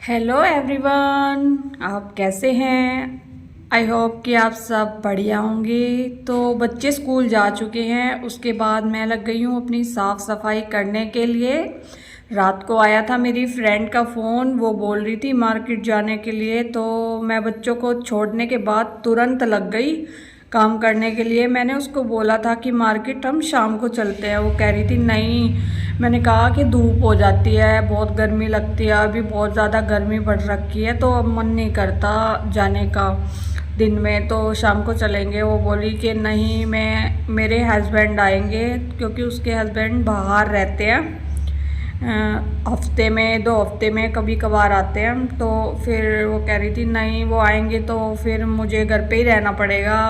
Hello everyone, आप कैसे हैं। आई होप कि आप सब बढ़िया होंगे। तो बच्चे स्कूल जा चुके हैं, उसके बाद मैं लग गई हूँ अपनी साफ़ सफाई करने के लिए। रात को आया था मेरी फ्रेंड का फ़ोन, वो बोल रही थी मार्केट जाने के लिए, तो मैं बच्चों को छोड़ने के बाद तुरंत लग गई काम करने के लिए। मैंने उसको बोला था कि मार्केट हम शाम को चलते हैं, वो कह रही थी नहीं। मैंने कहा कि धूप हो जाती है, बहुत गर्मी लगती है, अभी बहुत ज़्यादा गर्मी बढ़ रखी है, तो अब मन नहीं करता जाने का दिन में, तो शाम को चलेंगे। वो बोली कि नहीं, मेरे हस्बैंड आएंगे, क्योंकि उसके हस्बैंड बाहर रहते हैं, हफ्ते में 2 हफ्ते में कभी कभार आते हैं। तो फिर वो कह रही थी नहीं, वो आएंगे तो फिर मुझे घर पे ही रहना पड़ेगा,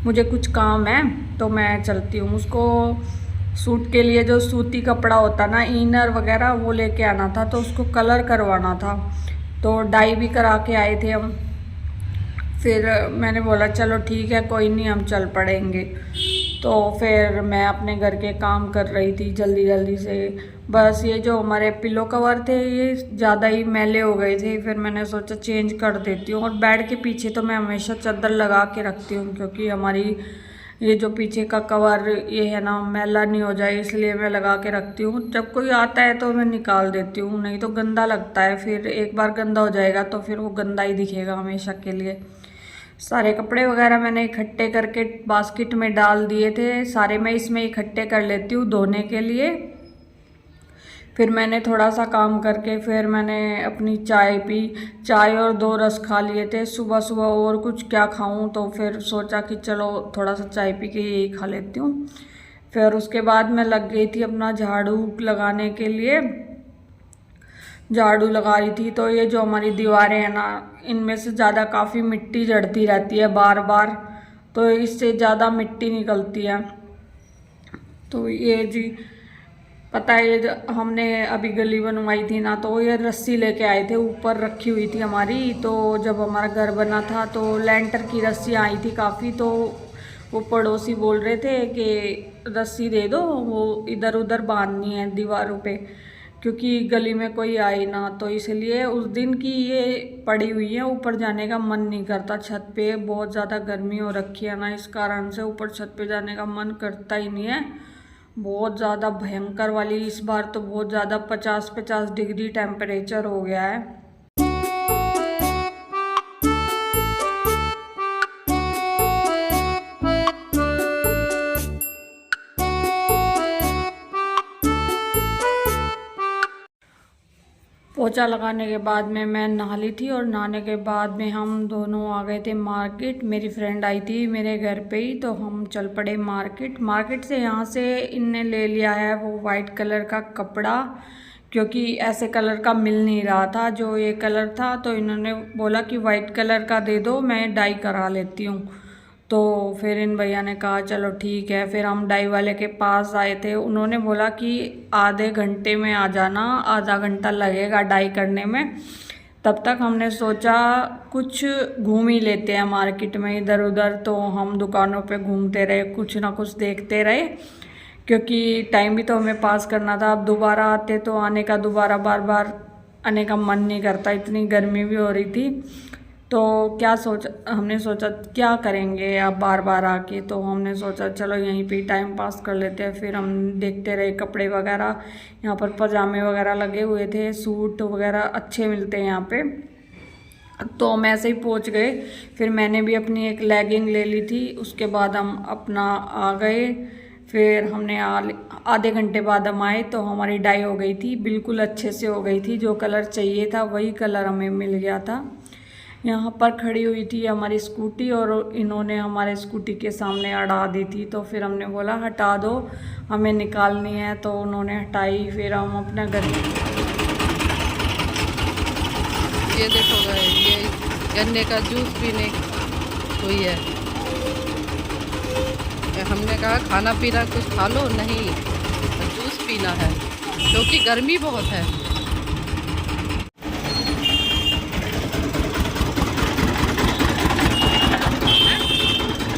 मुझे कुछ काम है, तो मैं चलती हूँ। उसको सूट के लिए जो सूती कपड़ा होता ना, इनर वगैरह, वो लेके आना था, तो उसको कलर करवाना था, तो डाई भी करा के आए थे हम। फिर मैंने बोला चलो ठीक है, कोई नहीं, हम चल पड़ेंगे। तो फिर मैं अपने घर के काम कर रही थी जल्दी जल्दी से। बस ये जो हमारे पिलो कवर थे, ये ज़्यादा ही मैले हो गए थे, फिर मैंने सोचा चेंज कर देती हूँ। और बेड के पीछे तो मैं हमेशा चादर लगा के रखती हूँ, क्योंकि हमारी ये जो पीछे का कवर ये है ना, मैला नहीं हो जाए, इसलिए मैं लगा के रखती हूँ। जब कोई आता है तो मैं निकाल देती हूँ, नहीं तो गंदा लगता है। फिर एक बार गंदा हो जाएगा तो फिर वो गंदा ही दिखेगा हमेशा के लिए। सारे कपड़े वगैरह मैंने इकट्ठे करके बास्केट में डाल दिए थे, सारे मैं इसमें इकट्ठे कर लेती हूँ धोने के लिए। फिर मैंने थोड़ा सा काम करके फिर मैंने अपनी चाय पी। चाय और 2 रस खा लिए थे सुबह सुबह, और कुछ क्या खाऊं, तो फिर सोचा कि चलो थोड़ा सा चाय पी के यही खा लेती हूँ। फिर उसके बाद मैं लग गई थी अपना झाड़ू लगाने के लिए। झाड़ू लगा रही थी, तो ये जो हमारी दीवारें हैं ना, इनमें से ज़्यादा काफ़ी मिट्टी जड़ती रहती है बार बार, तो इससे ज़्यादा मिट्टी निकलती है। तो ये जी, पता है, ये हमने अभी गली बनवाई थी ना, तो ये रस्सी लेके आए थे, ऊपर रखी हुई थी हमारी। तो जब हमारा घर बना था तो लेंटर की रस्सी आई थी काफ़ी, तो वो पड़ोसी बोल रहे थे कि रस्सी दे दो, वो इधर उधर बांधनी है दीवारों पे, क्योंकि गली में कोई आए ना, तो इसलिए उस दिन की ये पड़ी हुई है। ऊपर जाने का मन नहीं करता, छत पे बहुत ज़्यादा गर्मी हो रखी है ना, इस कारण से ऊपर छत पे जाने का मन करता ही नहीं है। बहुत ज़्यादा भयंकर वाली, इस बार तो बहुत ज़्यादा 50-50 डिग्री टेम्परेचर हो गया है। पोछा लगाने के बाद में मैं नहा ली थी, और नहाने के बाद में हम दोनों आ गए थे मार्केट। मेरी फ्रेंड आई थी मेरे घर पे ही, तो हम चल पड़े मार्केट। मार्केट से यहाँ से इनने ले लिया है वो वाइट कलर का कपड़ा, क्योंकि ऐसे कलर का मिल नहीं रहा था जो ये कलर था, तो इन्होंने बोला कि वाइट कलर का दे दो, मैं डाई करा लेती हूँ। तो फिर इन भैया ने कहा चलो ठीक है। फिर हम डाई वाले के पास आए थे, उन्होंने बोला कि आधे घंटे में आ जाना, आधा घंटा लगेगा डाई करने में। तब तक हमने सोचा कुछ घूम ही लेते हैं मार्केट में इधर उधर, तो हम दुकानों पे घूमते रहे, कुछ ना कुछ देखते रहे, क्योंकि टाइम भी तो हमें पास करना था। अब दोबारा आते तो आने का, दोबारा बार बार आने का मन नहीं करता, इतनी गर्मी भी हो रही थी। तो हमने सोचा क्या करेंगे अब बार बार आके, तो हमने सोचा चलो यहीं पे टाइम पास कर लेते हैं। फिर हम देखते रहे कपड़े वगैरह, यहाँ पर पजामे वगैरह लगे हुए थे, सूट वगैरह अच्छे मिलते हैं यहाँ पे, तो हम ऐसे ही पहुँच गए। फिर मैंने भी अपनी एक लेगिंग ले ली थी, उसके बाद हम अपना आ गए। फिर हमने आधे घंटे बाद हम आए, तो हमारी डाई हो गई थी, बिल्कुल अच्छे से हो गई थी, जो कलर चाहिए था वही कलर हमें मिल गया था। यहाँ पर खड़ी हुई थी हमारी स्कूटी, और इन्होंने हमारे स्कूटी के सामने अड़ा दी थी, तो फिर हमने बोला हटा दो, हमें निकालनी है, तो उन्होंने हटाई। फिर हम अपना घर, ये देखो गाइस, ये गन्ने का जूस पीने हुई है। हमने कहा खाना पीना कुछ खा लो, नहीं जूस पीना है, क्योंकि गर्मी बहुत है।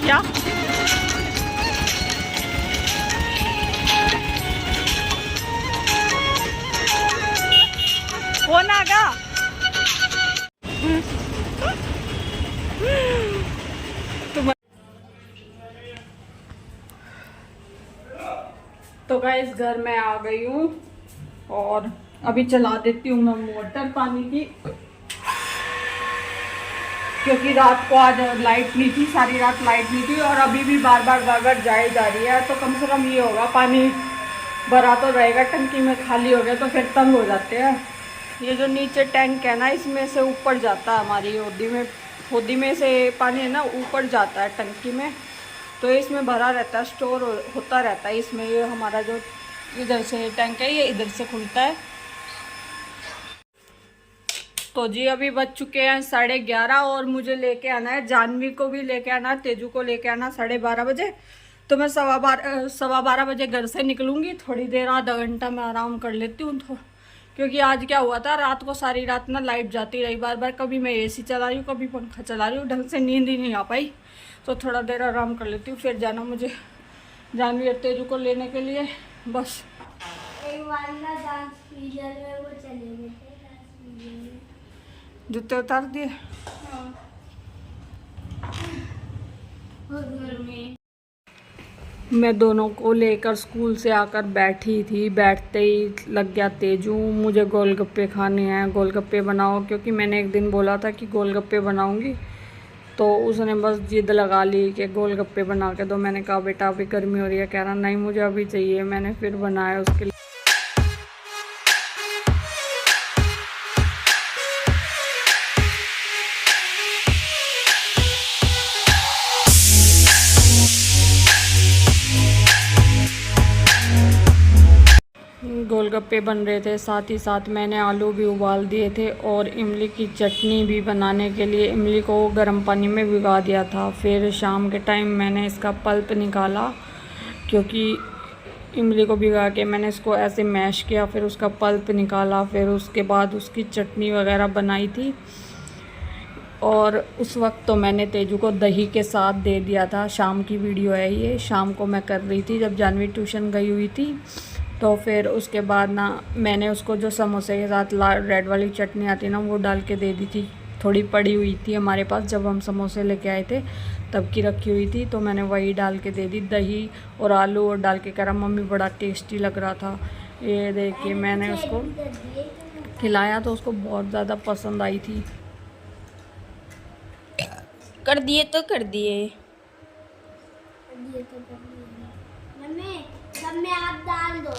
क्या कौन आ गया? गाइस घर में आ गई हूँ और अभी चला देती हूँ मैं मोटर पानी की, क्योंकि रात को आज लाइट नहीं थी, सारी रात लाइट नहीं थी और अभी भी बार बार जाए जा रही है। तो कम से कम ये होगा पानी भरा तो रहेगा, टंकी में खाली हो गया तो फिर तंग हो जाते हैं। ये जो नीचे टैंक है ना, इसमें से ऊपर जाता है, हमारी होदी में से पानी है ना ऊपर जाता है टंकी में, तो इसमें भरा रहता है, स्टोर होता रहता है इसमें। ये हमारा जो इधर से टैंक है ये इधर से खुलता है। तो जी अभी बज चुके हैं 11:30 और मुझे लेके आना है, जानवी को भी लेके आना, तेजू को लेके आना 12:30 बजे। तो मैं 12:15 बजे घर से निकलूंगी। थोड़ी देर आधा घंटा मैं आराम कर लेती हूँ तो, क्योंकि आज क्या हुआ था, रात को सारी रात ना लाइट जाती रही बार, कभी मैं एसी चला रही हूँ कभी पंखा चला रही हूँ, ढंग से नींद ही नहीं आ पाई। तो थोड़ा देर आराम कर लेती हूँ, फिर जाना मुझे जानवी और तेजू को लेने के लिए। बस एक बार ना डांस पीरियड में वो चले गए थे, डांस पीरियड में। जूते उतार दिए। और घर में मैं दोनों को लेकर स्कूल से आकर बैठी थी, बैठते ही लग गया तेजू, मुझे गोलगप्पे खाने हैं, गोलगप्पे बनाओ, क्योंकि मैंने एक दिन बोला था कि गोलगप्पे बनाऊंगी। तो उसने बस जिद लगा ली कि गोलगप्पे बना के दो। मैंने कहा बेटा अभी गर्मी हो रही है, कह रहा नहीं मुझे अभी चाहिए। मैंने फिर बनाया उसके लिए। गोलगप्पे बन रहे थे, साथ ही साथ मैंने आलू भी उबाल दिए थे और इमली की चटनी भी बनाने के लिए इमली को गर्म पानी में भिगा दिया था। फिर शाम के टाइम मैंने इसका पल्प निकाला, क्योंकि इमली को भिगा के मैंने इसको ऐसे मैश किया, फिर उसका पल्प निकाला, फिर उसके बाद उसकी चटनी वगैरह बनाई थी। और उस वक्त तो मैंने तेजू को दही के साथ दे दिया था। शाम की वीडियो है ये, शाम को मैं कर रही थी जब जानवी ट्यूशन गई हुई थी। तो फिर उसके बाद ना मैंने उसको जो समोसे के साथ रेड वाली चटनी आती है ना वो डाल के दे दी थी। थोड़ी पड़ी हुई थी हमारे पास, जब हम समोसे लेके आए थे तब की रखी हुई थी, तो मैंने वही डाल के दे दी। दही और आलू और डाल के करा, मम्मी बड़ा टेस्टी लग रहा था। ये देखिए मैंने उसको खिलाया तो उसको बहुत ज़्यादा पसंद आई थी। कर दिए तो कर दिए। मम्मी सब में आप डाल दो,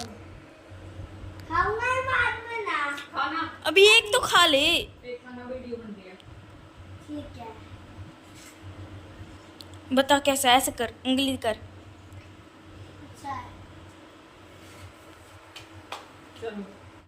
खाऊंगा बाद में ना। खाना अभी एक तो खा ले। खाना वीडियो बन रही है। ठीक है, बता कैसा है, ऐसे कर, उंगली कर। अच्छा है। चलो